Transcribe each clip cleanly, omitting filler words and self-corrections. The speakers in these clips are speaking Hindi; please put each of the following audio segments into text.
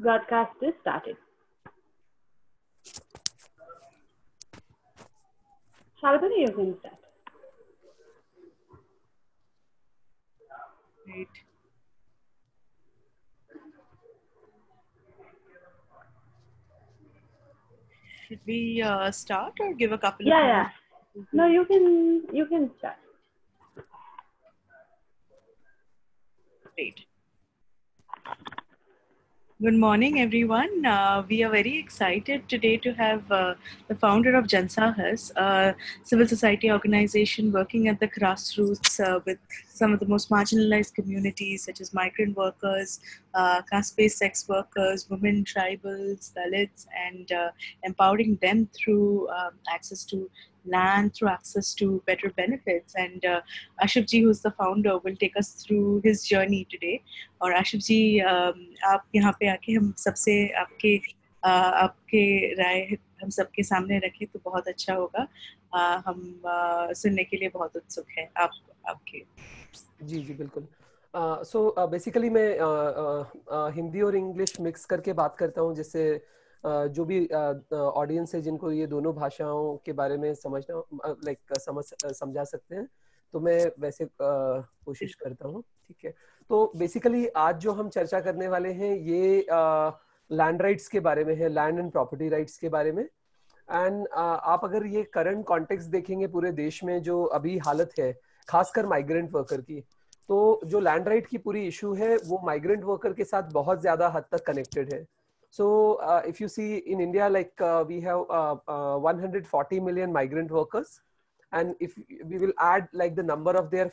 Broadcast is started. Shalbani, you can start. Great. Should we start or give a couple of minutes? No, you can start. Great. Good morning, everyone. We are very excited today to have the founder of Jansahas, a civil society organization working at the grassroots with some of the most marginalized communities, such as migrant workers, caste-based sex workers, women, tribals, Dalits, and empowering them through access to land, through access to better benefits. And Ashif ji, who's the founder, will take us through his journey today. और आशिफ जी आप यहाँ पे आके हम सबसे आपके राय हम सबके सामने रखें तो बहुत अच्छा होगा। हम सुनने के लिए बहुत उत्सुक हैं आपके। जी बिल्कुल। सो बेसिकली मैं हिंदी और इंग्लिश मिक्स करके बात करता हूँ, जिससे जो भी ऑडियंस है जिनको ये दोनों भाषाओं के बारे में समझना समझा सकते हैं, तो मैं वैसे कोशिश करता हूँ। ठीक है, तो बेसिकली आज जो हम चर्चा करने वाले हैं ये लैंड राइट्स के बारे में है, लैंड एंड प्रॉपर्टी राइट्स के बारे में। एंड आप अगर ये करंट कॉन्टेक्स्ट देखेंगे पूरे देश में जो अभी हालत है, खासकर माइग्रेंट वर्कर की, तो जो लैंड राइट की पूरी इशू है वो माइग्रेंट वर्कर के साथ बहुत ज्यादा हद तक कनेक्टेड है। So if you see in India, like we have 140 million migrant workers, and if we will add like the number of their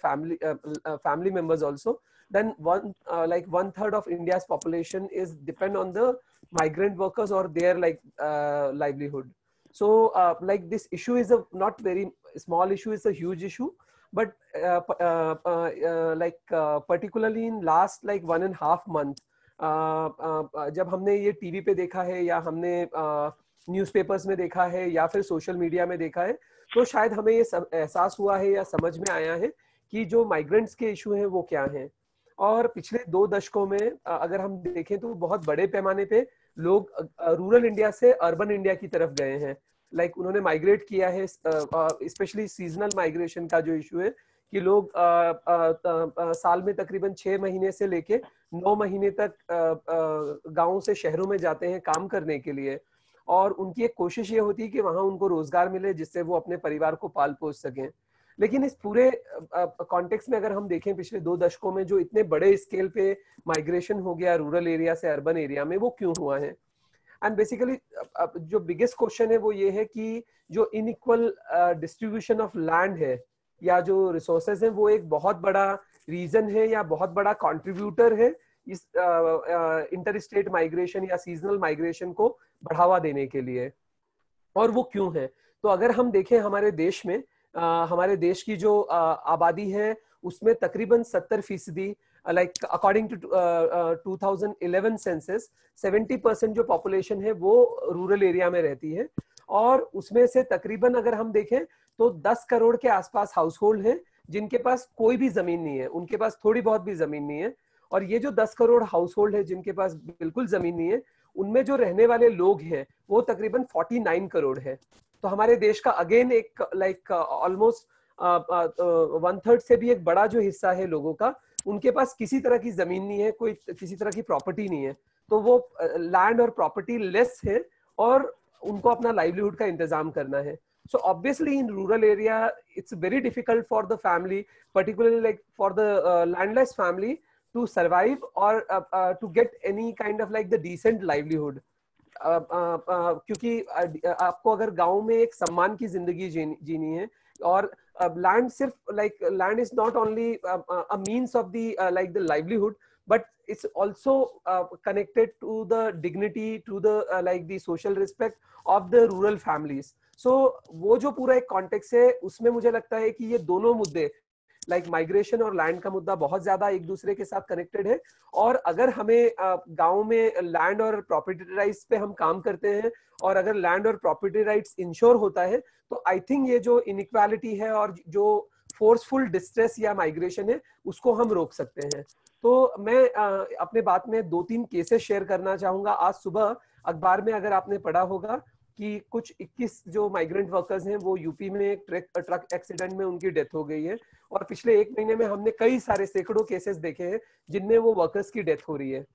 family members also, then one third of India's population is depend on the migrant workers or their livelihood. So like this issue is a not very small issue, it's a huge issue, but particularly in last like 1.5 month, जब हमने ये टीवी पे देखा है या हमने न्यूज़पेपर्स में देखा है या फिर सोशल मीडिया में देखा है, तो शायद हमें ये एहसास हुआ है या समझ में आया है कि जो माइग्रेंट्स के इशू हैं वो क्या हैं। और पिछले 2 दशकों में अगर हम देखें तो बहुत बड़े पैमाने पे लोग रूरल इंडिया से अर्बन इंडिया की तरफ गए हैं। लाइक उन्होंने माइग्रेट किया है, स्पेशली सीजनल माइग्रेशन का जो इशू है कि लोग साल में तकरीबन 6 महीने से लेके 9 महीने तक गांवों से शहरों में जाते हैं काम करने के लिए, और उनकी एक कोशिश ये होती है कि वहां उनको रोजगार मिले जिससे वो अपने परिवार को पाल पोस सकें। लेकिन इस पूरे कॉन्टेक्स्ट में अगर हम देखें पिछले 2 दशकों में जो इतने बड़े स्केल पे माइग्रेशन हो गया रूरल एरिया से अर्बन एरिया में, वो क्यों हुआ है? एंड बेसिकली जो बिगेस्ट क्वेश्चन है वो ये है कि जो इनइक्वल डिस्ट्रीब्यूशन ऑफ लैंड है या जो रिसोर्सेज हैं वो एक बहुत बड़ा रीजन है या बहुत बड़ा कंट्रीब्यूटर है इस इंटर स्टेट माइग्रेशन या सीजनल माइग्रेशन को बढ़ावा देने के लिए। और वो क्यों है? तो अगर हम देखें हमारे देश में हमारे देश की जो आबादी है उसमें तकरीबन 70% लाइक अकॉर्डिंग टू 2011 सेंसस 70% जो पॉपुलेशन है वो रूरल एरिया में रहती है, और उसमें से तकरीबन अगर हम देखें तो 10 करोड़ के आसपास हाउस होल्ड है जिनके पास कोई भी जमीन नहीं है, उनके पास थोड़ी बहुत भी जमीन नहीं है। और ये जो 10 करोड़ हाउस होल्ड है जिनके पास बिल्कुल जमीन नहीं है, उनमें जो रहने वाले लोग हैं वो तकरीबन 49 करोड़ है। तो हमारे देश का अगेन एक लाइक ऑलमोस्ट 1/3 से भी एक बड़ा जो हिस्सा है लोगों का, उनके पास किसी तरह की जमीन नहीं है, कोई किसी तरह की प्रॉपर्टी नहीं है, तो वो लैंड और प्रॉपर्टी लेस है और उनको अपना लाइवलीहुड का इंतजाम करना है। So obviously in rural area it's very difficult for the family, particularly like for the landless family, to survive or to get any kind of like the decent livelihood. क्योंकि आपको अगर गांव में एक सम्मान की जिंदगी जीनी है, और लैंड सिर्फ like land is not only a means of the like the livelihood, but it's also connected to the dignity, to the like the social respect of the rural families. So वो जो पूरा एक कॉन्टेक्स्ट है उसमें मुझे लगता है कि ये दोनों मुद्दे लाइक माइग्रेशन और लैंड का मुद्दा बहुत ज्यादा एक दूसरे के साथ कनेक्टेड है। और अगर हमें गांव में लैंड और प्रॉपर्टी राइट्स पे हम काम करते हैं और अगर लैंड और प्रॉपर्टी राइट्स इंश्योर होता है, तो आई थिंक ये जो इनइक्वालिटी है और जो फोर्सफुल डिस्ट्रेस या माइग्रेशन है उसको हम रोक सकते हैं। तो मैं अपने बात में 2-3 केसेस शेयर करना चाहूंगा। आज सुबह अखबार में अगर आपने पढ़ा होगा कि कुछ 21 जो माइग्रेंट वर्कर्स हैं वो यूपी में एक ट्रक एक्सीडेंट में उनकी डेथ हो गई है, और पिछले 1 महीने में हमने कई सारे सैकड़ों केसेस देखे हैं जिनमें वो वर्कर्स की डेथ हो रही है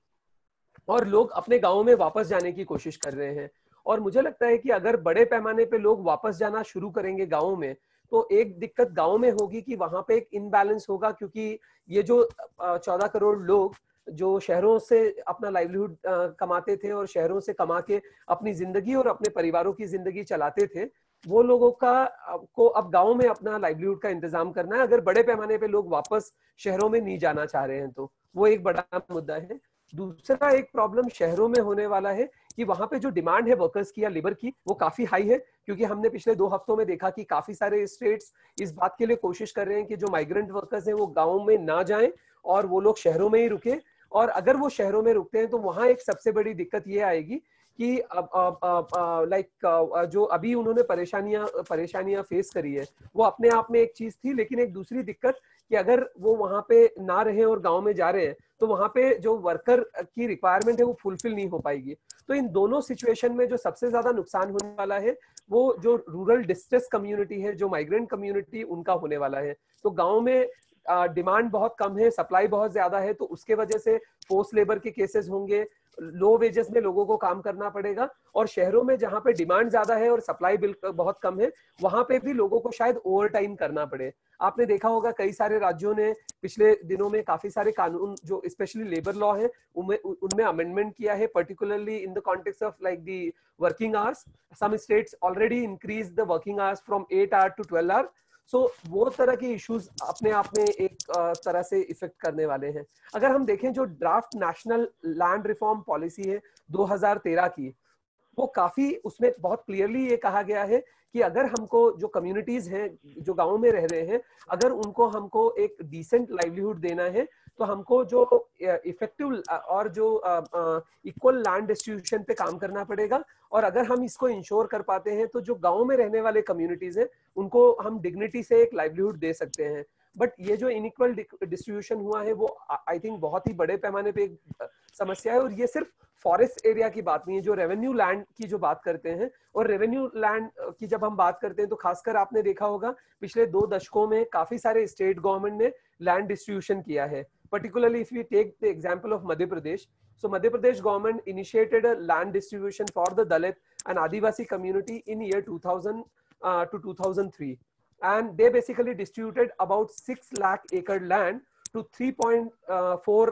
और लोग अपने गाँव में वापस जाने की कोशिश कर रहे हैं। और मुझे लगता है कि अगर बड़े पैमाने पे लोग वापस जाना शुरू करेंगे गाँव में, तो एक दिक्कत गाँव में होगी कि वहां पे एक इनबैलेंस होगा, क्योंकि ये जो 14 करोड़ लोग जो शहरों से अपना लाइवलीहुड कमाते थे और शहरों से कमा के अपनी जिंदगी और अपने परिवारों की जिंदगी चलाते थे, वो लोगों को अब गाँव में अपना लाइवलीहुड का इंतजाम करना है अगर बड़े पैमाने पे लोग वापस शहरों में नहीं जाना चाह रहे हैं तो। वो एक बड़ा मुद्दा है। दूसरा एक प्रॉब्लम शहरों में होने वाला है कि वहां पे जो डिमांड है वर्कर्स की या लेबर की वो काफी हाई है, क्योंकि हमने पिछले 2 हफ्तों में देखा कि काफी सारे स्टेट्स इस बात के लिए कोशिश कर रहे हैं कि जो माइग्रेंट वर्कर्स हैं वो गाँव में ना जाएं और वो लोग शहरों में ही रुके। और अगर वो शहरों में रुकते हैं तो वहां एक सबसे बड़ी दिक्कत ये आएगी कि जो अभी उन्होंने परेशानियां फेस करी है वो अपने आप में एक चीज थी, लेकिन एक दूसरी दिक्कत कि अगर वो वहां पे ना रहे और गांव में जा रहे हैं तो वहां पे जो वर्कर की रिक्वायरमेंट है वो फुलफिल नहीं हो पाएगी। तो इन दोनों सिचुएशन में जो सबसे ज्यादा नुकसान होने वाला है वो जो रूरल डिस्ट्रेस कम्युनिटी है, जो माइग्रेंट कम्युनिटी, उनका होने वाला है। तो गांव में डिमांड बहुत कम है, सप्लाई बहुत ज्यादा है, तो उसके वजह से फोर्स लेबर के केसेस होंगे, लो वेजेस में लोगों को काम करना पड़ेगा। और शहरों में जहां पे डिमांड ज्यादा है और सप्लाई बहुत कम है, वहां पे भी लोगों को शायद ओवर टाइम करना पड़े। आपने देखा होगा कई सारे राज्यों ने पिछले दिनों में काफी सारे कानून जो स्पेशली लेबर लॉ है उनमें अमेंडमेंट किया है, particularly in the context of like the working hours. Some states already increase the working hours from 8 hour to 12 hour. So वो तरह के इश्यूज अपने आप में एक तरह से इफेक्ट करने वाले हैं। अगर हम देखें जो draft national land reform policy है 2013 की, वो काफी, उसमें बहुत क्लियरली ये कहा गया है कि अगर हमको जो कम्युनिटीज हैं जो गांव में रह रहे हैं, अगर उनको हमको एक डिसेंट लाइवलीहुड देना है तो हमको जो इफेक्टिव और जो इक्वल लैंड डिस्ट्रीब्यूशन पे काम करना पड़ेगा। और अगर हम इसको इंश्योर कर पाते हैं तो जो गांव में रहने वाले कम्युनिटीज हैं उनको हम डिग्निटी से एक लाइवलीहुड दे सकते हैं। बट ये जो इनइक्वल डिस्ट्रीब्यूशन हुआ है वो आई थिंक बहुत ही बड़े पैमाने पे एक समस्या है। और ये सिर्फ फॉरेस्ट एरिया की बात नहीं है, जो रेवेन्यू लैंड की जो बात करते हैं, और रेवेन्यू लैंड की जब हम बात करते हैं तो खासकर आपने देखा होगा पिछले 2 दशकों में काफी सारे स्टेट गवर्नमेंट ने लैंड डिस्ट्रीब्यूशन किया है। Particularly if we take the example of Madhya Pradesh, so Madhya Pradesh government initiated a land distribution for the Dalit and Adivasi community in year 2000 to 2003, and they basically distributed about 6 lakh acre land to 3.4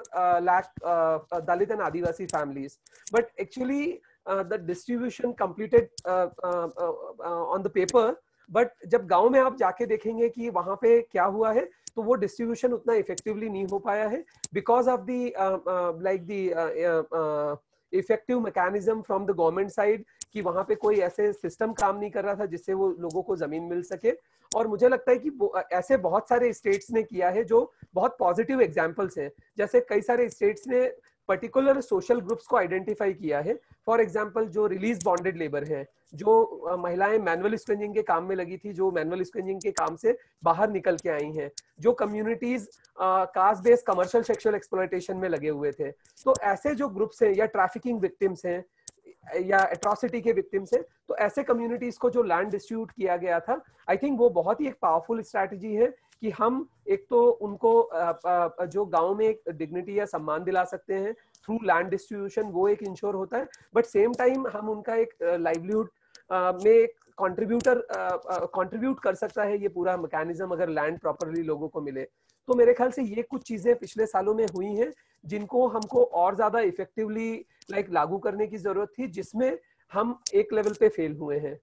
lakh Dalit and Adivasi families. But actually the distribution completed on the paper, but जब गांव में आप जाके देखेंगे कि वहां पे क्या हुआ है तो वो डिस्ट्रीब्यूशन उतना इफेक्टिवली नहीं हो पाया है because of the like the effective mechanism from the government side, कि वहां पे कोई ऐसे सिस्टम काम नहीं कर रहा था जिससे वो लोगों को जमीन मिल सके। और मुझे लगता है कि ऐसे बहुत सारे स्टेट्स ने किया है जो बहुत पॉजिटिव एग्जांपल्स हैं। जैसे कई सारे स्टेट्स ने पर्टिकुलर सोशल ग्रुप्स को आइडेंटिफाई किया है। फॉर एग्जांपल जो रिलीज बॉन्डेड लेबर है, जो महिलाएं मैनुअल स्क्वेंजिंग के काम में लगी थी, जो मैनुअल स्क्वेंजिंग के काम से बाहर निकल के आई हैं, जो communities caste based commercial sexual exploitation में लगे हुए थे, तो ऐसे जो ग्रुप्स हैं, या ट्रैफिकिंग विक्टिम्स हैं या एट्रॉसिटी के विक्टिम्स हैं, तो ऐसे कम्युनिटीज को जो लैंड डिस्ट्रीब्यूट किया गया था, आई थिंक वो बहुत ही एक पावरफुल स्ट्रैटेजी है कि हम एक तो उनको जो गांव में एक डिग्निटी या सम्मान दिला सकते हैं थ्रू लैंड डिस्ट्रीब्यूशन, वो एक इंश्योर होता है, बट सेम टाइम हम उनका एक लाइवलीहुड में एक कंट्रीब्यूट कर सकता है ये पूरा मैकेनिज्म अगर लैंड प्रॉपरली लोगों को मिले। तो मेरे ख्याल से ये कुछ चीजें पिछले सालों में हुई हैं जिनको हमको और ज्यादा इफेक्टिवली लागू करने की जरूरत थी, जिसमें हम एक लेवल पे फेल हुए हैं।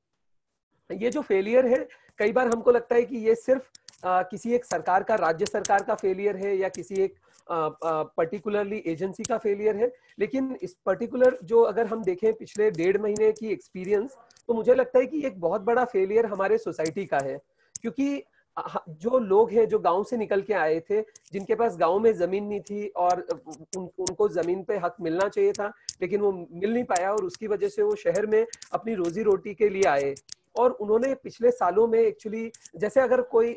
ये जो फेलियर है, कई बार हमको लगता है कि ये सिर्फ किसी एक सरकार का, राज्य सरकार का फेलियर है या किसी एक पर्टिकुलरली एजेंसी का फेलियर है, लेकिन इस पर्टिकुलर जो अगर हम देखें पिछले 1.5 महीने की एक्सपीरियंस, तो मुझे लगता है कि एक बहुत बड़ा फेलियर हमारे सोसाइटी का है। क्योंकि जो लोग हैं जो गांव से निकल के आए थे, जिनके पास गांव में जमीन नहीं थी और उनको जमीन पे हक मिलना चाहिए था लेकिन वो मिल नहीं पाया, और उसकी वजह से वो शहर में अपनी रोजी रोटी के लिए आए, और उन्होंने पिछले सालों में एक्चुअली, जैसे अगर कोई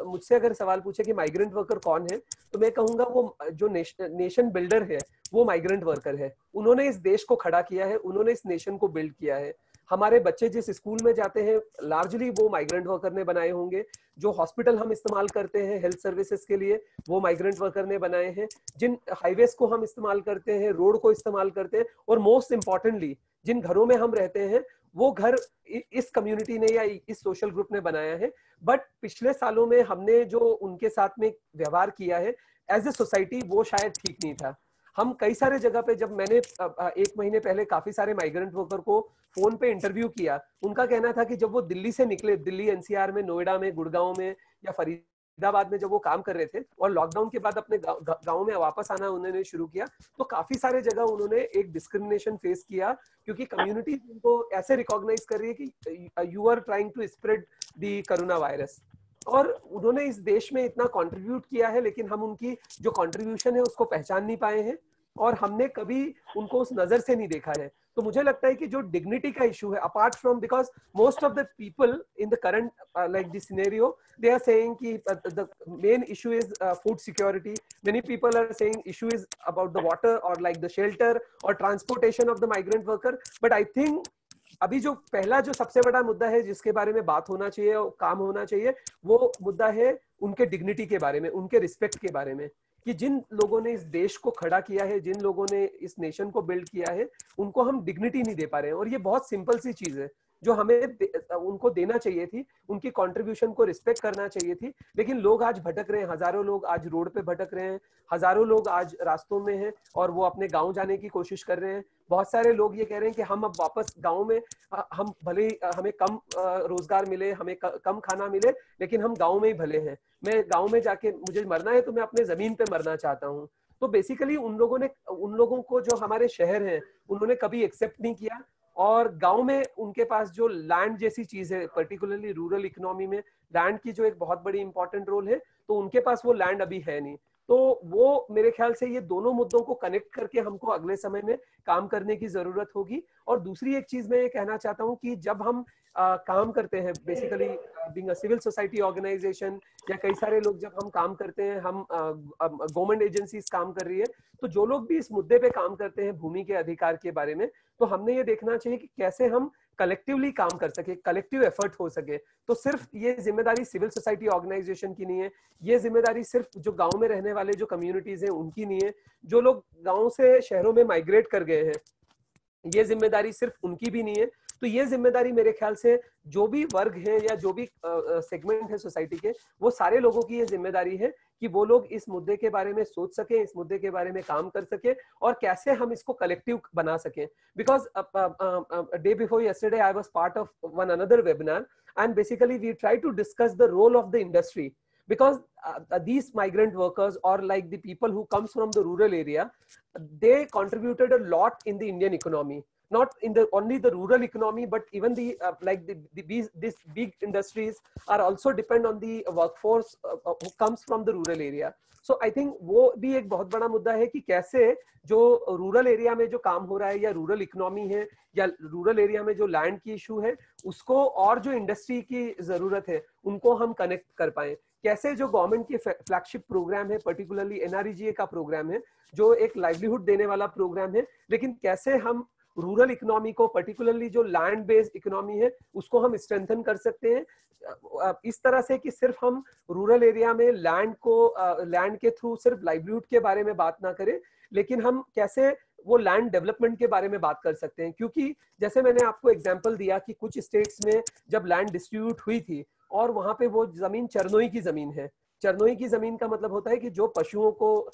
मुझसे अगर सवाल पूछे कि माइग्रेंट वर्कर कौन है, तो मैं कहूंगा वो जो नेशन बिल्डर है वो माइग्रेंट वर्कर है। उन्होंने इस देश को खड़ा किया है, उन्होंने इस नेशन को बिल्ड किया है। हमारे बच्चे जिस स्कूल में जाते हैं लार्जली वो माइग्रेंट वर्कर ने बनाए होंगे। जो हॉस्पिटल हम इस्तेमाल करते हैं हेल्थ सर्विसेज के लिए वो माइग्रेंट वर्कर ने बनाए हैं। जिन हाईवेज को हम इस्तेमाल करते हैं, रोड को इस्तेमाल करते हैं, और मोस्ट इंपॉर्टेंटली जिन घरों में हम रहते हैं वो घर इस कम्युनिटी ने या इस सोशल ग्रुप ने बनाया है। बट पिछले सालों में हमने जो उनके साथ में व्यवहार किया है एज ए सोसाइटी वो शायद ठीक नहीं था। हम कई सारे जगह पे, जब मैंने 1 महीने पहले काफी सारे माइग्रेंट वर्कर को फोन पे इंटरव्यू किया, उनका कहना था कि जब वो दिल्ली से निकले, दिल्ली एनसीआर में, नोएडा में, गुड़गांव में या फरीदाबाद में जब वो काम कर रहे थे और लॉकडाउन के बाद अपने गांव में वापस आना उन्होंने शुरू किया, तो काफी सारे जगह उन्होंने एक डिस्क्रिमिनेशन फेस किया, क्योंकि कम्युनिटी उनको ऐसे रिकॉग्नाइज कर रही है कि you are trying to spread the corona virus. और उन्होंने इस देश में इतना कंट्रीब्यूट किया है, लेकिन हम उनकी जो कंट्रीब्यूशन है उसको पहचान नहीं पाए हैं और हमने कभी उनको उस नजर से नहीं देखा है। तो मुझे लगता है कि जो डिग्निटी का इशू है, apart from, because most of the people in the current like this scenario they are saying कि the main issue is food security, many people are saying issue is about the water और लाइक द शेल्टर और transportation of the migrant worker. But I think अभी जो पहला जो सबसे बड़ा मुद्दा है जिसके बारे में बात होना चाहिए और काम होना चाहिए, वो मुद्दा है उनके डिग्निटी के बारे में, उनके रिस्पेक्ट के बारे में, कि जिन लोगों ने इस देश को खड़ा किया है, जिन लोगों ने इस नेशन को बिल्ड किया है, उनको हम डिग्निटी नहीं दे पा रहे हैं। और ये बहुत सिंपल सी चीज है जो हमें उनको देना चाहिए थी, उनकी कंट्रीब्यूशन को रिस्पेक्ट करना चाहिए थी। लेकिन लोग आज भटक रहे हैं, हजारों लोग आज रोड पे भटक रहे हैं, हजारों लोग आज रास्तों में हैं और वो अपने गांव जाने की कोशिश कर रहे हैं। बहुत सारे लोग ये कह रहे हैं कि हम अब वापस गांव में, हम भले हमें कम रोजगार मिले, हमें कम खाना मिले, लेकिन हम गांव में ही भले हैं। मैं गांव में जाके, मुझे मरना है तो मैं अपने जमीन पे मरना चाहता हूँ। तो बेसिकली उन लोगों को जो हमारे शहर हैं उन्होंने कभी एक्सेप्ट नहीं किया, और गांव में उनके पास जो लैंड जैसी चीज है, पर्टिकुलरली रूरल इकोनॉमी में लैंड की जो एक बहुत बड़ी इंपॉर्टेंट रोल है, तो उनके पास वो लैंड अभी है नहीं। तो वो मेरे ख्याल से ये दोनों मुद्दों को कनेक्ट करके हमको अगले समय में काम करने की जरूरत होगी। और दूसरी एक चीज मैं ये कहना चाहता हूँ कि जब हम काम करते हैं, basically being a civil society organisation, या कई सारे लोग जब हम काम करते हैं, हम गवर्नमेंट एजेंसीज काम कर रही है, तो जो लोग भी इस मुद्दे पे काम करते हैं भूमि के अधिकार के बारे में, तो हमने ये देखना चाहिए कि कैसे हम कलेक्टिवली काम कर सके, कलेक्टिव एफर्ट हो सके। तो सिर्फ ये जिम्मेदारी सिविल सोसाइटी ऑर्गेनाइजेशन की नहीं है, ये जिम्मेदारी सिर्फ जो गांव में रहने वाले जो कम्युनिटीज हैं उनकी नहीं है, जो लोग गांव से शहरों में माइग्रेट कर गए हैं ये जिम्मेदारी सिर्फ उनकी भी नहीं है। तो ये जिम्मेदारी मेरे ख्याल से जो भी वर्ग है या जो भी सेगमेंट है सोसाइटी के, वो सारे लोगों की ये जिम्मेदारी है कि वो लोग इस मुद्दे के बारे में सोच सके, इस मुद्दे के बारे में काम कर सके, और कैसे हम इसको कलेक्टिव बना सकें। Because day before yesterday I was part of one another webinar, and basically we try to discuss the role of the industry, because these migrant workers, or like the people who comes from the rural area, they contributed a lot in the Indian economy, not in the only the rural economy, but even the like these big industries are also depend on the workforce who comes from the rural area. So I think वो भी एक बहुत बड़ा मुद्दा है कि कैसे जो रूरल एरिया में जो काम हो रहा है, या रूरल इकोनॉमी है, या रूरल एरिया में जो लैंड की इशू है उसको, और जो इंडस्ट्री की जरूरत है, उनको हम कनेक्ट कर पाए। कैसे जो गवर्नमेंट की फ्लैगशिप प्रोग्राम है, पर्टिकुलरली एनआरईजीए का प्रोग्राम है, जो एक लाइवलीहुड देने वाला प्रोग्राम है, लेकिन कैसे हम रूरल इकोनॉमी को, पर्टिकुलरली जो लैंड बेस्ड इकोनॉमी है, उसको हम स्ट्रेंथन कर सकते हैं इस तरह से कि सिर्फ हम रूरल एरिया में लैंड के थ्रू सिर्फ लाइवलीहुड के बारे में बात ना करें, लेकिन हम कैसे वो लैंड डेवलपमेंट के बारे में बात कर सकते हैं। क्योंकि जैसे मैंने आपको एग्जांपल दिया कि कुछ स्टेट्स में जब लैंड डिस्ट्रीब्यूट हुई थी और वहां पे वो जमीन चरनोई की जमीन है। चरनोई की जमीन का मतलब होता है कि जो पशुओं को,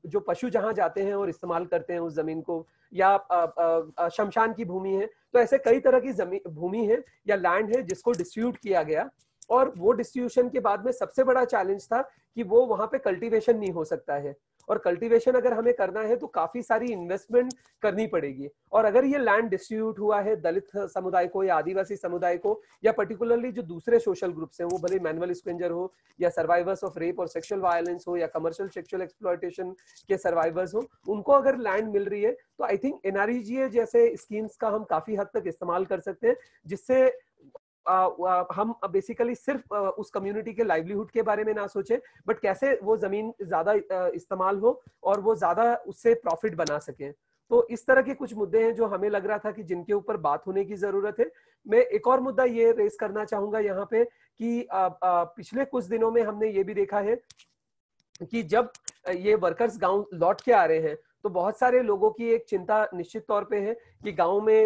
जो पशु जहां जाते हैं और इस्तेमाल करते हैं उस जमीन को, या शमशान की भूमि है। तो ऐसे कई तरह की जमीन, भूमि है या लैंड है जिसको डिस्ट्रीब्यूट किया गया, और वो डिस्ट्रीब्यूशन के बाद में सबसे बड़ा चैलेंज था कि वो वहां पे कल्टीवेशन नहीं हो सकता है, और कल्टीवेशन अगर हमें करना है तो काफी सारी इन्वेस्टमेंट करनी पड़ेगी। और अगर ये लैंड डिस्ट्रीब्यूट हुआ है दलित समुदाय को, या आदिवासी समुदाय को, या पर्टिकुलरली जो दूसरे सोशल ग्रुप्स हैं, वो भले मैनुअल स्क्वेंजर हो, या सर्वाइवर्स ऑफ रेप और सेक्सुअल वायलेंस हो, या कमर्शियल सेक्सुअल एक्सप्लॉयटेशन के सर्वाइवर्स हो, उनको अगर लैंड मिल रही है, तो आई थिंक एनआरईजीए जैसे स्कीम्स का हम काफी हद तक इस्तेमाल कर सकते हैं, जिससे हम बेसिकली सिर्फ उस कम्युनिटी के लाइवलीहुड के बारे में ना सोचें, बट कैसे वो जमीन ज्यादा इस्तेमाल हो और वो ज्यादा उससे प्रॉफिट बना सकें। तो इस तरह के कुछ मुद्दे हैं जो हमें लग रहा था कि जिनके ऊपर बात होने की जरूरत है। मैं एक और मुद्दा ये रेस करना चाहूंगा यहाँ पे कि पिछले कुछ दिनों में हमने ये भी देखा है कि जब ये वर्कर्स गांव लौट के आ रहे हैं तो बहुत सारे लोगों की एक चिंता निश्चित तौर पे है कि गांव में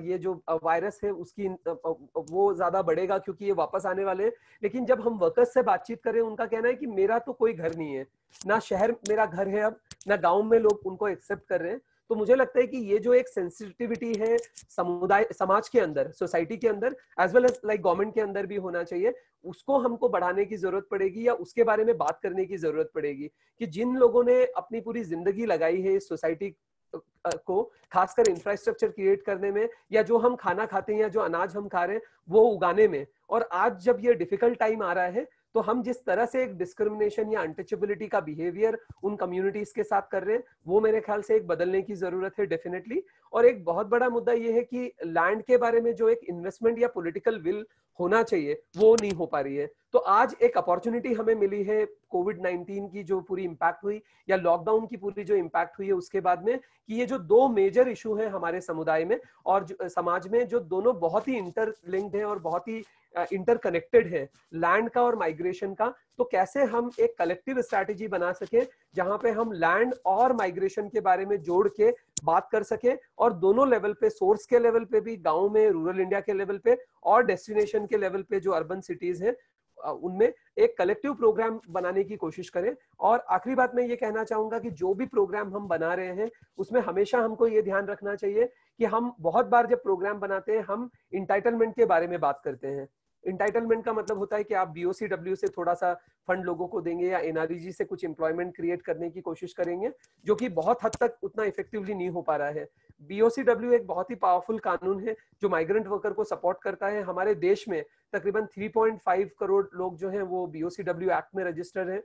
ये जो वायरस है उसकी वो ज्यादा बढ़ेगा क्योंकि ये वापस आने वाले हैं। लेकिन जब हम वर्कर्स से बातचीत करें, उनका कहना है कि मेरा तो कोई घर नहीं है, ना शहर मेरा घर है अब, ना गांव में लोग उनको एक्सेप्ट कर रहे हैं। तो मुझे लगता है कि ये जो एक सेंसिटिविटी है समुदाय समाज के अंदर, सोसाइटी के अंदर as well as like government के अंदर भी होना चाहिए, उसको हमको बढ़ाने की जरूरत पड़ेगी या उसके बारे में बात करने की जरूरत पड़ेगी कि जिन लोगों ने अपनी पूरी जिंदगी लगाई है इस सोसाइटी को खासकर इंफ्रास्ट्रक्चर क्रिएट करने में, या जो हम खाना खाते हैं या जो अनाज हम खा रहे हैं वो उगाने में, और आज जब ये डिफिकल्ट टाइम आ रहा है तो हम जिस तरह से एक डिस्क्रिमिनेशन या अनटचेबिलिटी का बिहेवियर उन कम्युनिटीज के साथ कर रहे हैं वो मेरे ख्याल से एक बदलने की जरूरत है डेफिनेटली। और एक बहुत बड़ा मुद्दा ये है कि लैंड के बारे में जो एक इन्वेस्टमेंट या पॉलिटिकल विल होना चाहिए वो नहीं हो पा रही है। तो आज एक अपॉर्चुनिटी हमें मिली है कोविड-19 की जो पूरी इम्पैक्ट हुई या लॉकडाउन की पूरी जो इम्पैक्ट हुई है उसके बाद में, कि ये जो दो मेजर इशू हैं हमारे समुदाय में और समाज में, जो दोनों बहुत ही इंटरलिंक्ड हैं और बहुत ही इंटरकनेक्टेड है, लैंड का और माइग्रेशन का, तो कैसे हम एक कलेक्टिव स्ट्रैटेजी बना सके जहां पे हम लैंड और माइग्रेशन के बारे में जोड़ के बात कर सके और दोनों लेवल पे, सोर्स के लेवल पे भी गांव में, रूरल इंडिया के लेवल पे और डेस्टिनेशन के लेवल पे जो अर्बन सिटीज हैं उनमें एक कलेक्टिव प्रोग्राम बनाने की कोशिश करें। और आखिरी बात मैं ये कहना चाहूंगा कि जो भी प्रोग्राम हम बना रहे हैं उसमें हमेशा हमको ये ध्यान रखना चाहिए कि हम बहुत बार जब प्रोग्राम बनाते हैं हम इंटाइटलमेंट के बारे में बात करते हैं। इंटाइटलमेंट का मतलब होता है कि आप बीओसीडब्ल्यू से थोड़ा सा फंड लोगों को देंगे या एनआरईजी से कुछ एम्प्लॉयमेंट क्रिएट करने की कोशिश करेंगे, जो कि बहुत हद तक उतना इफेक्टिवली नहीं हो पा रहा है। बीओसीडब्ल्यू एक बहुत ही पावरफुल कानून है जो माइग्रेंट वर्कर को सपोर्ट करता है। हमारे देश में तकरीबन 3.5 करोड़ लोग जो हैं वो बीओसीडब्ल्यू एक्ट में रजिस्टर्ड हैं।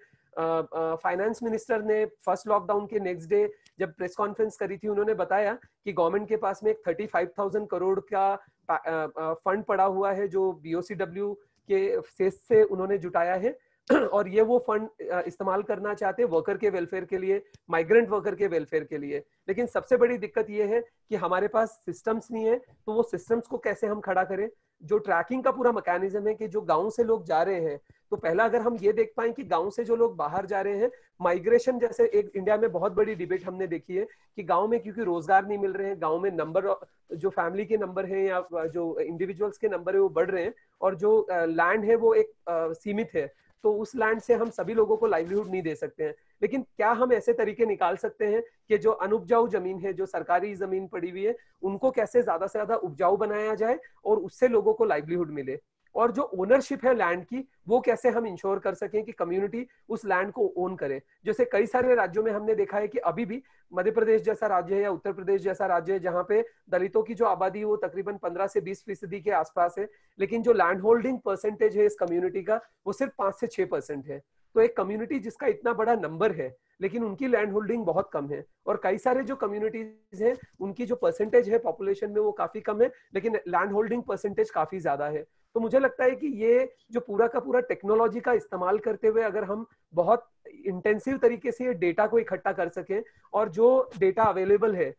फाइनेंस मिनिस्टर ने फर्स्ट लॉकडाउन के नेक्स्ट डे जब प्रेस कॉन्फ्रेंस करी थी, उन्होंने बताया कि गवर्नमेंट के पास में एक 35,000 करोड़ का फंड पड़ा हुआ है जो बीओसीडब्ल्यू के सेस से उन्होंने जुटाया है और ये वो फंड इस्तेमाल करना चाहते हैं वर्कर के वेलफेयर के लिए, माइग्रेंट वर्कर के वेलफेयर के लिए। लेकिन सबसे बड़ी दिक्कत ये है कि हमारे पास सिस्टम्स नहीं है, तो वो सिस्टम्स को कैसे हम खड़ा करें। जो ट्रैकिंग का पूरा मैकेनिज्म है कि जो गांव से लोग जा रहे हैं, तो पहला अगर हम ये देख पाए कि गांव से जो लोग बाहर जा रहे हैं, माइग्रेशन जैसे एक इंडिया में बहुत बड़ी डिबेट हमने देखी है कि गांव में क्योंकि रोजगार नहीं मिल रहे हैं, गांव में नंबर जो फैमिली के नंबर हैं या जो इंडिविजुअल्स के नंबर है वो बढ़ रहे हैं और जो लैंड है वो एक सीमित है, तो उस लैंड से हम सभी लोगों को लाइवलीहुड नहीं दे सकते हैं। लेकिन क्या हम ऐसे तरीके निकाल सकते हैं कि जो अनुपजाऊ जमीन है, जो सरकारी जमीन पड़ी हुई है, उनको कैसे ज्यादा से ज्यादा उपजाऊ बनाया जाए और उससे लोगों को लाइवलीहुड मिले। और जो ओनरशिप है लैंड की, वो कैसे हम इंश्योर कर सकें कि कम्युनिटी उस लैंड को ओन करे। जैसे कई सारे राज्यों में हमने देखा है कि अभी भी मध्य प्रदेश जैसा राज्य है या उत्तर प्रदेश जैसा राज्य है जहां पे दलितों की जो आबादी है वो तकरीबन 15 से 20% के आसपास है, लेकिन जो लैंड होल्डिंग परसेंटेज है इस कम्युनिटी का वो सिर्फ 5 से 6% है। तो एक कम्युनिटी जिसका इतना बड़ा नंबर है लेकिन उनकी लैंड होल्डिंग बहुत कम है, और कई सारे जो कम्युनिटीज हैं उनकी जो परसेंटेज है पॉपुलेशन में वो काफी कम है लेकिन लैंड होल्डिंग परसेंटेज काफी ज्यादा है। तो मुझे लगता है कि ये जो पूरा का पूरा टेक्नोलॉजी का इस्तेमाल करते हुए अगर हम बहुत इंटेंसिव तरीके से ये डेटा को इकट्ठा कर सकें और जो डेटा अवेलेबल है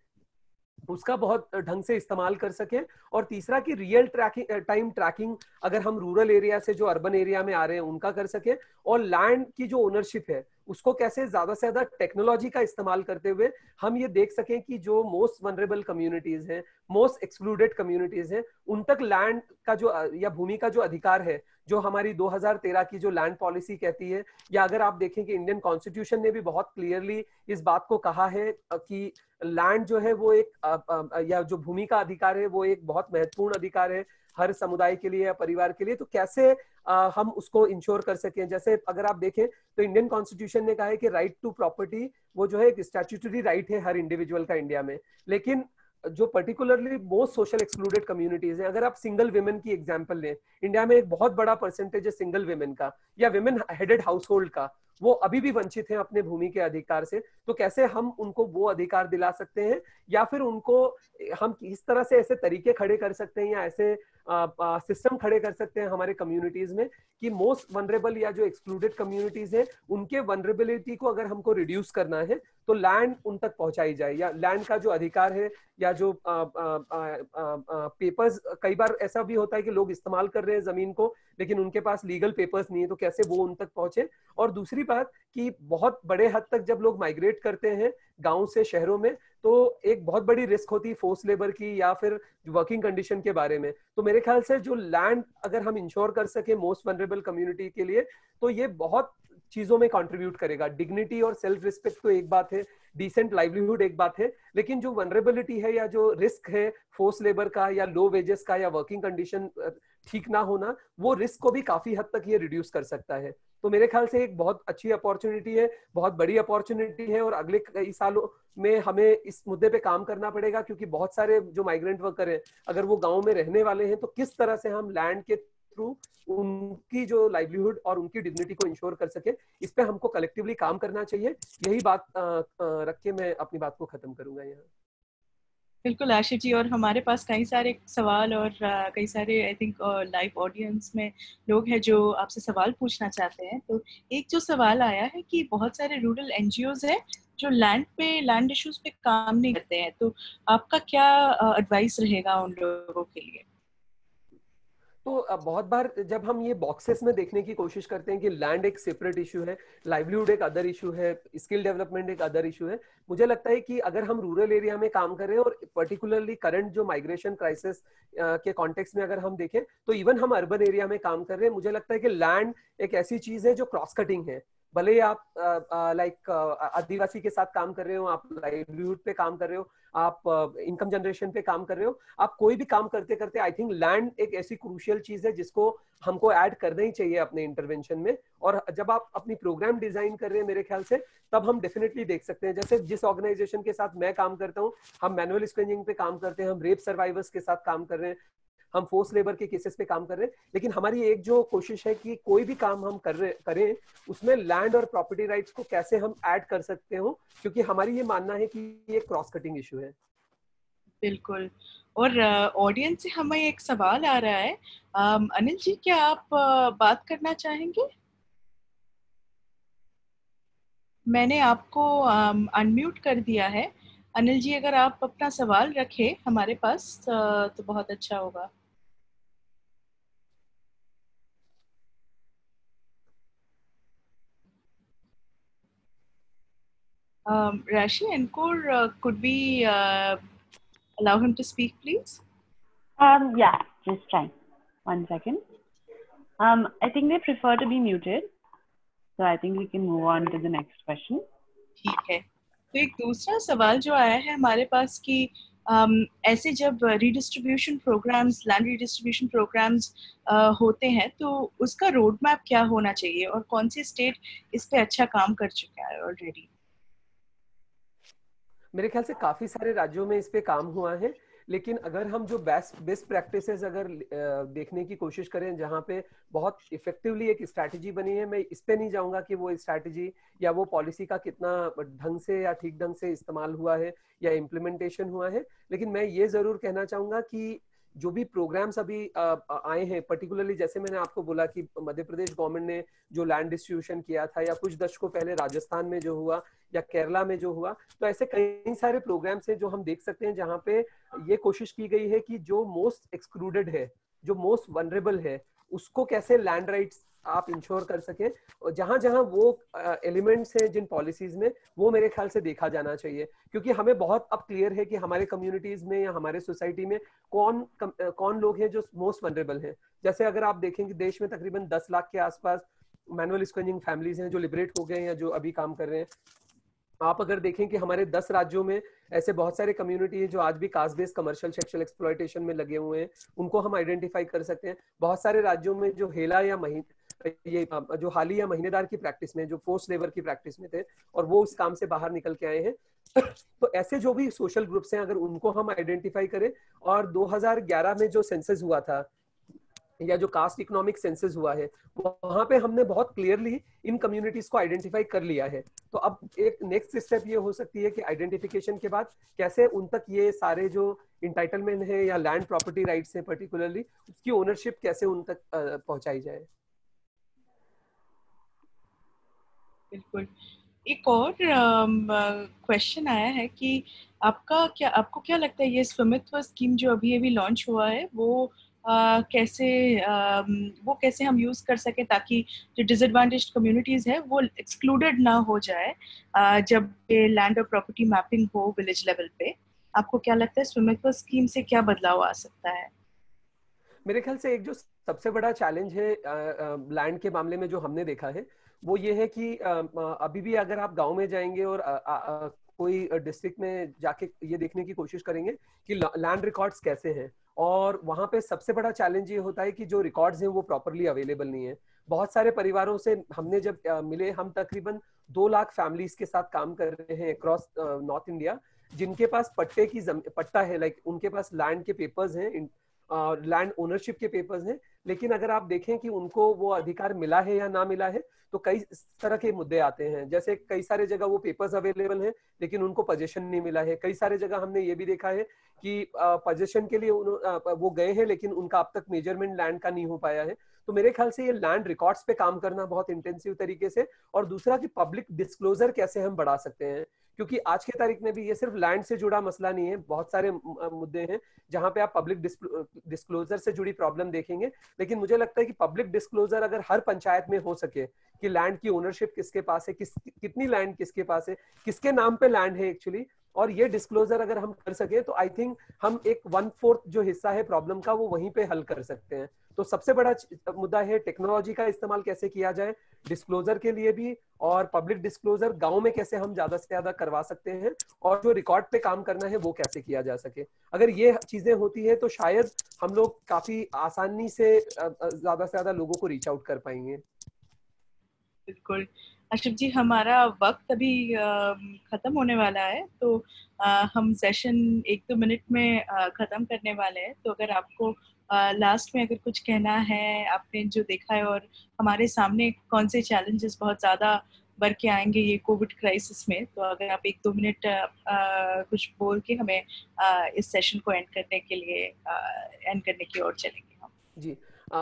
उसका बहुत ढंग से इस्तेमाल कर सकें, और तीसरा कि रियल टाइम ट्रैकिंग अगर हम रूरल एरिया से जो अर्बन एरिया में आ रहे हैं उनका कर सकें, और लैंड की जो ओनरशिप है उसको कैसे ज्यादा से ज्यादा टेक्नोलॉजी का इस्तेमाल करते हुए हम ये देख सकें कि जो मोस्ट वनरेबल कम्युनिटीज हैं, मोस्ट एक्सक्लूडेड कम्युनिटीज हैं, उन तक लैंड का जो या भूमि का जो अधिकार है, जो हमारी 2013 की जो लैंड पॉलिसी कहती है, या अगर आप देखें कि इंडियन कॉन्स्टिट्यूशन ने भी बहुत क्लियरली इस बात को कहा है कि लैंड जो है वो एक या जो भूमि का अधिकार है वो एक बहुत महत्वपूर्ण अधिकार है हर समुदाय के लिए या परिवार के लिए। तो कैसे हम उसको इंश्योर कर सकें। जैसे अगर आप देखें तो इंडियन कॉन्स्टिट्यूशन ने कहा है कि राइट टू प्रॉपर्टी वो जो है एक स्टैट्यूटरी राइट है हर इंडिविजुअल का इंडिया में, लेकिन जो particularly most social excluded communities हैं, अगर आप सिंगल विमेन की एग्जांपल लें, इंडिया में एक बहुत बड़ा परसेंटेज है सिंगल विमेन का या विमेन हेडेड हाउस होल्ड का, वो अभी भी वंचित हैं अपने भूमि के अधिकार से। तो कैसे हम उनको वो अधिकार दिला सकते हैं, या फिर उनको हम किस तरह से ऐसे तरीके खड़े कर सकते हैं या ऐसे सिस्टम खड़े कर सकते हैं हमारे कम्युनिटीज में कि मोस्ट वनरेबल या जो एक्सक्लूडेड कम्युनिटीज है उनके वनरेबिलिटी को अगर हमको रिड्यूस करना है तो लैंड उन तक पहुंचाई जाए, या लैंड का जो अधिकार है या जो पेपर्स, कई बार ऐसा भी होता है कि लोग इस्तेमाल कर रहे हैं जमीन को लेकिन उनके पास लीगल पेपर्स नहीं है, तो कैसे वो उन तक पहुंचे। और दूसरी बात कि बहुत बड़े हद तक जब लोग माइग्रेट करते हैं गांव से शहरों में तो एक बहुत बड़ी रिस्क होती है फोर्स लेबर की या फिर वर्किंग कंडीशन के बारे में। तो मेरे ख्याल से जो लैंड अगर हम इंश्योर कर सके मोस्ट वनरेबल कम्युनिटी के लिए तो ये बहुत चीजों में कंट्रीब्यूट करेगा। डिग्निटी और सेल्फ रिस्पेक्ट तो एक बात है, डिसेंट लाइवलीहुड एक बात है, लेकिन जो वनरेबिलिटी है या जो रिस्क है फोर्स लेबर का या लो वेजेस का या वर्किंग कंडीशन ठीक ना होना, वो रिस्क को भी काफी हद तक ये रिड्यूस कर सकता है। तो मेरे ख्याल से एक बहुत अच्छी अपॉर्चुनिटी है, बहुत बड़ी अपॉर्चुनिटी है और अगले कई सालों में हमें इस मुद्दे पे काम करना पड़ेगा क्योंकि बहुत सारे जो माइग्रेंट वर्कर हैं अगर वो गांव में रहने वाले हैं तो किस तरह से हम लैंड के थ्रू उनकी जो लाइवलीहुड और उनकी डिग्निटी को इंश्योर कर सके, इस पे हमको कलेक्टिवली काम करना चाहिए। यही बात रख के मैं अपनी बात को खत्म करूंगा यहाँ। बिल्कुल आशिफ जी, और हमारे पास कई सारे सवाल और कई सारे आई थिंक लाइव ऑडियंस में लोग हैं जो आपसे सवाल पूछना चाहते हैं। तो एक जो सवाल आया है कि बहुत सारे रूरल एनजीओज हैं जो लैंड इश्यूज पे काम नहीं करते हैं, तो आपका क्या एडवाइस रहेगा उन लोगों के लिए? तो बहुत बार जब हम ये बॉक्सेस में देखने की कोशिश करते हैं कि लैंड एक सेपरेट इशू है, लाइवलीहुड एक अदर इशू है, स्किल डेवलपमेंट एक अदर इशू है, मुझे लगता है कि अगर हम रूरल एरिया में काम कर रहे हैं और पर्टिकुलरली करंट जो माइग्रेशन क्राइसिस के कॉन्टेक्स्ट में अगर हम देखें तो इवन हम अर्बन एरिया में काम कर रहे हैं, मुझे लगता है कि लैंड एक ऐसी चीज है जो क्रॉस कटिंग है। भले ही आप लाइक आदिवासी के साथ काम कर रहे हो, आप लाइवलीहुड पे काम कर रहे हो, आप इनकम जनरेशन पे काम कर रहे हो, आप कोई भी काम करते करते आई थिंक लैंड एक ऐसी क्रूशियल चीज है जिसको हमको ऐड करना ही चाहिए अपने इंटरवेंशन में। और जब आप अपनी प्रोग्राम डिजाइन कर रहे हैं मेरे ख्याल से तब हम डेफिनेटली देख सकते हैं, जैसे जिस ऑर्गेनाइजेशन के साथ मैं काम करता हूँ हम मैनुअल स्क्रीनिंग पे काम करते हैं, हम रेप सर्वाइवर्स के साथ काम कर रहे हैं, हम फोर्स लेबर के केसेस पे काम कर रहे हैं, लेकिन हमारी एक जो कोशिश है कि कोई भी काम हम करें उसमें लैंड और प्रॉपर्टी राइट्स को कैसे हम ऐड कर सकते हो, क्योंकि हमारी ये मानना है कि ये क्रॉस कटिंग इशू है। बिल्कुल। और ऑडियंस से हमें एक सवाल आ रहा है, अनिल जी क्या आप बात करना चाहेंगे? मैंने आपको अनम्यूट कर दिया है। अनिल जी अगर आप अपना सवाल रखें हमारे पास तो बहुत अच्छा होगा। Rashi Encore, could we allow him to speak, please? Yeah, just trying. 1 second. I think they prefer to be muted, so I think we can move on to the next question. ठीक है। तो एक दूसरा सवाल जो आया है हमारे पास कि ऐसे जब redistribution programmes, land redistribution programmes होते हैं तो उसका रोड मैप क्या होना चाहिए और कौन सी स्टेट इस पे अच्छा काम कर चुका है ऑलरेडी? मेरे ख्याल से काफी सारे राज्यों में इस पे काम हुआ है, लेकिन अगर हम जो बेस्ट प्रैक्टिसेस अगर देखने की कोशिश करें जहाँ पे बहुत इफेक्टिवली एक स्ट्रैटेजी बनी है, मैं इस पे नहीं जाऊंगा कि वो स्ट्रैटेजी या वो पॉलिसी का कितना ढंग से या ठीक ढंग से इस्तेमाल हुआ है या इम्प्लीमेंटेशन हुआ है, लेकिन मैं ये जरूर कहना चाहूंगा कि जो भी प्रोग्राम्स अभी आए हैं, पर्टिकुलरली जैसे मैंने आपको बोला कि मध्य प्रदेश गवर्नमेंट ने जो लैंड डिस्ट्रीब्यूशन किया था या कुछ दशकों पहले राजस्थान में जो हुआ या केरला में जो हुआ, तो ऐसे कई सारे प्रोग्राम्स हैं जो हम देख सकते हैं जहाँ पे ये कोशिश की गई है कि जो मोस्ट एक्सक्लूडेड है, जो मोस्ट वनरेबल है, उसको कैसे लैंड राइट्स आप इंश्योर कर सके, और जहां जहां वो एलिमेंट्स हैं जिन पॉलिसीज में, वो मेरे ख्याल से देखा जाना चाहिए, क्योंकि हमें बहुत अब क्लियर है कि हमारे कम्युनिटीज में या हमारे सोसाइटी में कौन लोग हैं जो मोस्ट वनरेबल हैं। जैसे अगर आप देखेंगे देश में तकरीबन 10 लाख के आसपास मैनुअल स्क्रीनिंग फैमिलीज हैं जो लिबरेट हो गए हैं या जो अभी काम कर रहे हैं। आप अगर देखें कि हमारे 10 राज्यों में ऐसे बहुत सारे कम्युनिटी है जो आज भी caste based commercial sexual exploitation में लगे हुए हैं, उनको हम आइडेंटिफाई कर सकते हैं। बहुत सारे राज्यों में जो हेला या ये जो हाली या महीनेदार की प्रैक्टिस में, जो फोर्स लेबर की प्रैक्टिस में थे और वो उस काम से बाहर निकल के आए हैं, तो ऐसे जो भी सोशल ग्रुप्स हैं अगर उनको हम आइडेंटिफाई करें, और 2011 में जो सेंसस हुआ था या जो कास्ट इकोनॉमिक सेंसस हुआ है, वहां पे हमने बहुत क्लियरली इन कम्युनिटीज को आइडेंटिफाई कर लिया है। तो अब एक नेक्स्ट स्टेप ये हो सकती है कि आइडेंटिफिकेशन के बाद कैसे उन तक ये सारे जो इंटाइटलमेंट है या लैंड प्रॉपर्टी राइट्स हैं पर्टिकुलरली, उसकी ओनरशिप कैसे उन तक पहुंचाई जाए। बिल्कुल। एक और क्वेश्चन आया है कि आपको क्या लगता है ये स्वामित्व स्कीम जो अभी अभी लॉन्च हुआ है वो कैसे हम यूज कर सके ताकि जो डिसएडवांटेज्ड कम्युनिटीज है वो एक्सक्लूडेड ना हो जाए जब ये लैंड और प्रॉपर्टी मैपिंग हो विलेज लेवल पे। आपको क्या लगता है स्वामित्व स्कीम से क्या बदलाव आ सकता है? मेरे ख्याल से एक जो सबसे बड़ा चैलेंज है लैंड के मामले में जो हमने देखा है वो ये है कि अभी भी अगर आप गांव में जाएंगे और कोई डिस्ट्रिक्ट में जाके ये देखने की कोशिश करेंगे कि लैंड रिकॉर्ड्स कैसे हैं, और वहां पे सबसे बड़ा चैलेंज ये होता है कि जो रिकॉर्ड्स हैं वो प्रॉपरली अवेलेबल नहीं है। बहुत सारे परिवारों से हमने जब मिले, हम तकरीबन 2 लाख फैमिलीज के साथ काम कर रहे हैं अक्रॉस नॉर्थ इंडिया, जिनके पास पट्टा है, लाइक उनके पास लैंड के पेपर्स हैं, लैंड ओनरशिप के पेपर्स हैं, लेकिन अगर आप देखें कि उनको वो अधिकार मिला है या ना मिला है तो कई तरह के मुद्दे आते हैं। जैसे कई सारे जगह वो पेपर्स अवेलेबल हैं लेकिन उनको पोजीशन नहीं मिला है। कई सारे जगह हमने ये भी देखा है कि पोजीशन के लिए वो गए हैं लेकिन उनका अब तक मेजरमेंट लैंड का नहीं हो पाया है। तो मेरे ख्याल से ये लैंड रिकॉर्ड्स पे काम करना बहुत इंटेंसिव तरीके से, और दूसरा कि पब्लिक डिस्क्लोजर कैसे हम बढ़ा सकते हैं, क्योंकि आज के तारीख में भी ये सिर्फ लैंड से जुड़ा मसला नहीं है, बहुत सारे मुद्दे हैं जहां पे आप पब्लिक डिस्क्लोजर से जुड़ी प्रॉब्लम देखेंगे। लेकिन मुझे लगता है कि पब्लिक डिस्क्लोजर अगर हर पंचायत में हो सके कि लैंड की ओनरशिप किसके पास है, कितनी लैंड किसके पास है, किसके नाम पे लैंड है एक्चुअली, और ये डिस्क्लोजर अगर हम कर सके तो आई थिंक हम एक 1/4 जो हिस्सा है प्रॉब्लम का वो वहीं पे हल कर सकते हैं। तो सबसे बड़ा मुद्दा है टेक्नोलॉजी का इस्तेमाल कैसे किया जाए डिस्क्लोजर के लिए भी, और पब्लिक डिस्क्लोजर गांव में कैसे हम ज्यादा से ज्यादा करवा सकते हैं, और जो रिकॉर्ड पे काम करना है वो कैसे किया जा सके। अगर ये चीजें होती है तो शायद हम लोग काफी आसानी से ज्यादा से ज्यादा लोगों को रीच आउट कर पाएंगे। बिल्कुल। आशिफ जी, हमारा वक्त अभी खत्म होने वाला है, तो हम सेशन 1-2 मिनट में खत्म करने वाले हैं। तो अगर आपको लास्ट में अगर कुछ कहना है, आपने जो देखा है और हमारे सामने कौन से चैलेंजेस बहुत ज़्यादा बढ़ के आएंगे ये कोविड क्राइसिस में, तो अगर आप 1-2 मिनट कुछ बोल के हमें इस सेशन को एंड करने की ओर चलेंगे हम। जी,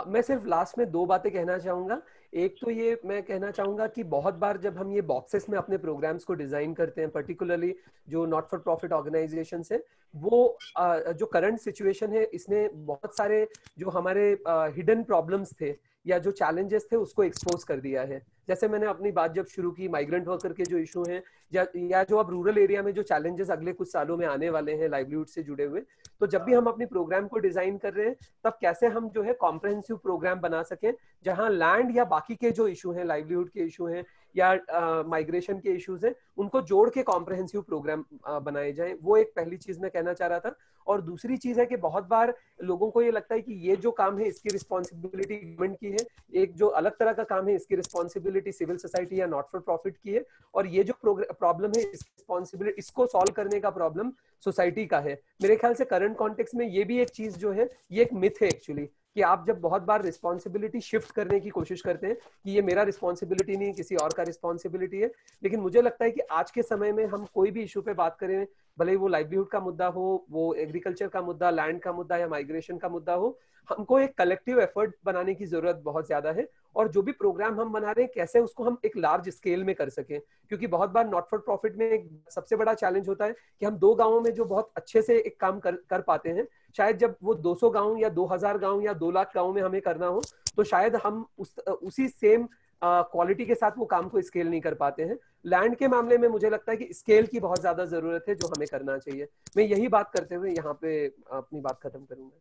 मैं सिर्फ लास्ट में 2 बातें कहना चाहूंगा। एक तो ये मैं कहना चाहूंगा कि बहुत बार जब हम ये बॉक्सेस में अपने प्रोग्राम्स को डिजाइन करते हैं, पर्टिकुलरली जो नॉट फॉर प्रॉफिट ऑर्गेनाइजेशन है, वो जो करंट सिचुएशन है इसने बहुत सारे जो हमारे हिडन प्रॉब्लम्स थे या जो चैलेंजेस थे उसको एक्सपोज कर दिया है। जैसे मैंने अपनी बात जब शुरू की, माइग्रेंट वर्कर के जो इशू हैं या जो अब रूरल एरिया में जो चैलेंजेस अगले कुछ सालों में आने वाले हैं लाइवलीहुड से जुड़े हुए, तो जब भी हम अपनी प्रोग्राम को डिजाइन कर रहे हैं तब कैसे हम जो है कॉम्प्रहेंसिव प्रोग्राम बना सकें जहां लैंड या बाकी के जो इशू हैं, लाइवलीहुड के इशू हैं या माइग्रेशन के इश्यूज हैं, उनको जोड़ के कॉम्प्रहेंसिव प्रोग्राम बनाए जाए। वो एक पहली चीज मैं कहना चाह रहा था। और दूसरी चीज है कि बहुत बार लोगों को ये लगता है कि ये जो काम है इसकी रिस्पॉन्सिबिलिटी गवर्नमेंट की है, एक जो अलग तरह का काम है इसकी रिस्पॉन्सिबिलिटी सिविल सोसाइटी या नॉट फॉर प्रॉफिट की है, और ये जो प्रॉब्लम है इसकी रिस्पॉन्सिबिलिटी, इसको सॉल्व करने का प्रॉब्लम सोसाइटी का है। मेरे ख्याल से करंट कॉन्टेक्स्ट में ये भी एक चीज जो है, ये एक मिथ है एक्चुअली, कि आप जब बहुत बार रिस्पॉन्सिबिलिटी शिफ्ट करने की कोशिश करते हैं कि ये मेरा रिस्पॉन्सिबिलिटी नहीं किसी और का रिस्पॉन्सिबिलिटी है, लेकिन मुझे लगता है कि आज के समय में हम कोई भी इशू पे बात करें, भले ही वो लाइवलीहुड का मुद्दा हो, वो एग्रीकल्चर का मुद्दा, लैंड का मुद्दा या माइग्रेशन का मुद्दा हो, हमको एक कलेक्टिव एफर्ट बनाने की जरूरत बहुत ज्यादा है। और जो भी प्रोग्राम हम बना रहे हैं कैसे उसको हम एक लार्ज स्केल में कर सकें, क्योंकि बहुत बार नॉट फॉर प्रॉफिट में एक सबसे बड़ा चैलेंज होता है कि हम 2 गांवों में जो बहुत अच्छे से एक काम कर पाते हैं, शायद जब वो 200 गांव या 2000 गांव या 2 लाख गांव में हमें करना हो तो शायद हम उसी सेम क्वालिटी के साथ वो काम को स्केल नहीं कर पाते हैं। लैंड के मामले में मुझे लगता है कि स्केल की बहुत ज्यादा जरूरत है जो हमें करना चाहिए। मैं यही बात करते हुए यहाँ पे अपनी बात खत्म करूंगा।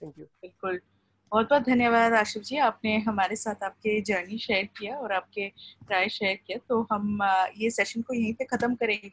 Thank you. बिल्कुल, बहुत बहुत धन्यवाद आशिफ जी, आपने हमारे साथ आपके जर्नी शेयर किया और आपके राय शेयर किया। तो हम ये सेशन को यहीं पे खत्म करेंगे।